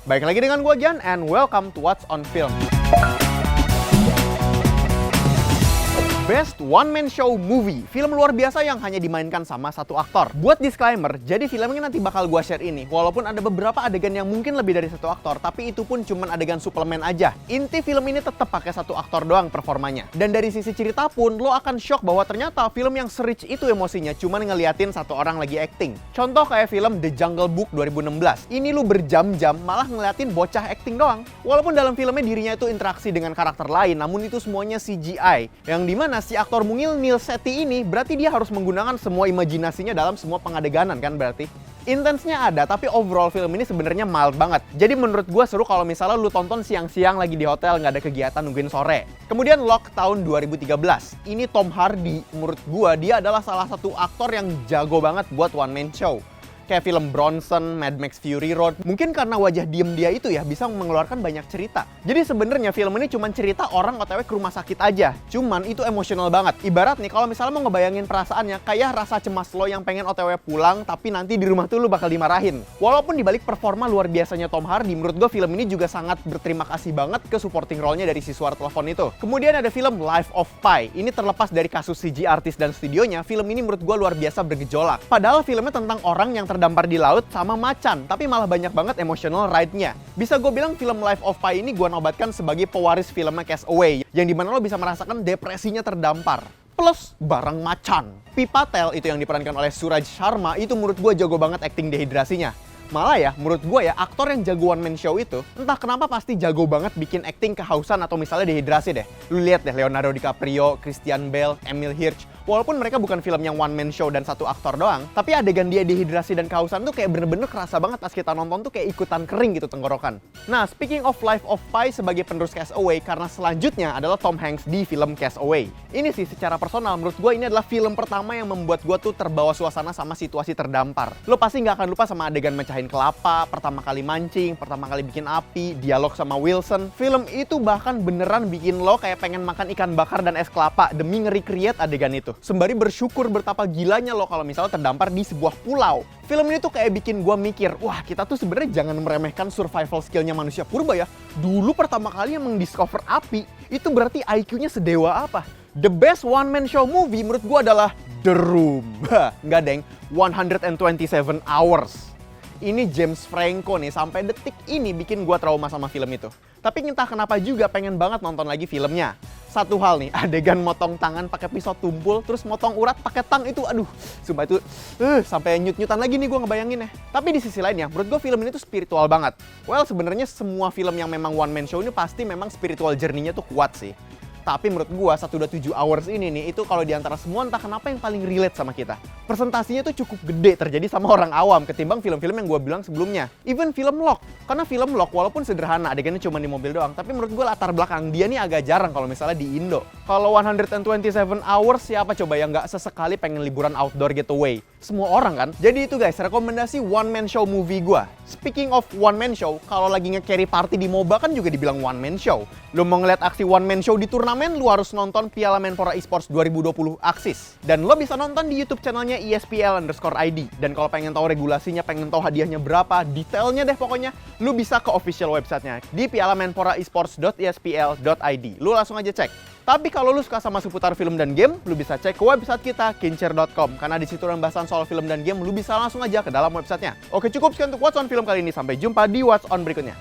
Baik lagi dengan gua Gian, and welcome to What's on Film. Best One Man Show Movie, film luar biasa yang hanya dimainkan sama satu aktor. Buat disclaimer, jadi filmnya nanti bakal gua share ini, walaupun ada beberapa adegan yang mungkin lebih dari satu aktor, tapi itu pun cuman adegan suplemen aja. Inti film ini tetap pakai satu aktor doang performanya. Dan dari sisi cerita pun, lo akan shock bahwa ternyata film yang serich itu emosinya cuman ngeliatin satu orang lagi acting. Contoh kayak film The Jungle Book 2016. Ini lu berjam-jam malah ngeliatin bocah acting doang. Walaupun dalam filmnya dirinya itu interaksi dengan karakter lain, namun itu semuanya CGI. Yang dimana si aktor mungil Neil Sethi ini berarti dia harus menggunakan semua imajinasinya dalam semua pengadeganan kan berarti. Intensnya ada, tapi overall film ini sebenarnya mild banget. Jadi menurut gue seru kalau misalnya lu tonton siang-siang lagi di hotel nggak ada kegiatan nungguin sore. Kemudian Lock tahun 2013. Ini Tom Hardy, menurut gue dia adalah salah satu aktor yang jago banget buat one man show. Kayak film Bronson, Mad Max Fury Road. Mungkin karena wajah diem dia itu ya bisa mengeluarkan banyak cerita. Jadi sebenarnya film ini cuma cerita orang OTW ke rumah sakit aja. Cuman itu emosional banget. Ibarat nih kalau misalnya mau ngebayangin perasaannya kayak rasa cemas lo yang pengen OTW pulang tapi nanti di rumah tuh lo bakal dimarahin. Walaupun dibalik performa luar biasanya Tom Hardy, menurut gue film ini juga sangat berterima kasih banget ke supporting role-nya dari si suara telepon itu. Kemudian ada film Life of Pi. Ini terlepas dari kasus CG artis dan studionya, film ini menurut gue luar biasa bergejolak. Padahal filmnya tentang orang yang terdampar di laut sama macan, tapi malah banyak banget emotional ride-nya. Bisa gue bilang film Life of Pi ini gue nobatkan sebagai pewaris filmnya Castaway, yang dimana lo bisa merasakan depresinya terdampar. Plus barang macan. Pi Patel itu yang diperankan oleh Suraj Sharma itu menurut gue jago banget acting dehidrasinya. Malah ya, menurut gue ya, aktor yang jago one man show itu, entah kenapa pasti jago banget bikin acting kehausan atau misalnya dehidrasi deh. Lu lihat deh Leonardo DiCaprio, Christian Bale, Emil Hirsch. Walaupun mereka bukan film yang one man show dan satu aktor doang, tapi adegan dia dehidrasi dan kehausan tuh kayak bener-bener kerasa banget pas kita nonton tuh kayak ikutan kering gitu tenggorokan. Nah, speaking of Life of Pi sebagai penerus Castaway, karena selanjutnya adalah Tom Hanks di film Castaway. Ini sih secara personal menurut gue ini adalah film pertama yang membuat gue tuh terbawa suasana sama situasi terdampar. Lo pasti nggak akan lupa sama adegan mecahin kelapa, pertama kali mancing, pertama kali bikin api, dialog sama Wilson. Film itu bahkan beneran bikin lo kayak pengen makan ikan bakar dan es kelapa demi nge-recreate adegan itu. Sembari bersyukur betapa gilanya lo kalau misalnya terdampar di sebuah pulau. Film ini tuh kayak bikin gua mikir, wah kita tuh sebenarnya jangan meremehkan survival skillnya manusia purba ya. Dulu pertama kali yang mendiscover api, itu berarti IQ-nya sedewa apa? The best one man show movie menurut gua adalah The Room. Nggak deng, 127 Hours. Ini James Franco nih, sampai detik ini bikin gua trauma sama film itu. Tapi entah kenapa juga pengen banget nonton lagi filmnya. Satu hal nih, adegan motong tangan pakai pisau tumpul, terus motong urat pakai tang itu, aduh, sumpah itu, sampai nyut-nyutan lagi nih gue ngebayanginnya. Tapi di sisi lainnya, menurut gue film ini tuh spiritual banget. Well, sebenarnya semua film yang memang one man show ini pasti memang spiritual journey-nya tuh kuat sih. Tapi menurut gua 127 Hours ini nih, itu kalau diantara semua entah kenapa yang paling relate sama kita. Presentasinya tuh cukup gede terjadi sama orang awam ketimbang film-film yang gua bilang sebelumnya. Even film Lock. Karena film Lock walaupun sederhana, adegannya cuma di mobil doang, tapi menurut gua latar belakang dia nih agak jarang kalau misalnya di Indo. Kalau 127 Hours siapa coba yang nggak sesekali pengen liburan outdoor getaway? Semua orang kan? Jadi itu guys, rekomendasi one man show movie gua. Speaking of one man show, kalau lagi nge-carry party di MOBA kan juga dibilang one man show. Lu mau ngeliat aksi one man show di turnamen, lu harus nonton Piala Menpora Esports 2020 Axis. Dan lo bisa nonton di YouTube channelnya ESPL_ID. Dan kalau pengen tahu regulasinya, pengen tahu hadiahnya berapa, detailnya deh pokoknya, lu bisa ke official websitenya di pialamenporaesports.espl.id. Lu langsung aja cek. Tapi kalau lu suka sama seputar film dan game, lu bisa cek ke website kita, kincer.com. Karena di situ ada pembahasan soal film dan game, lu bisa langsung aja ke dalam websitenya. Oke, cukup sekian untuk What's On Film kali ini. Sampai jumpa di What's On berikutnya.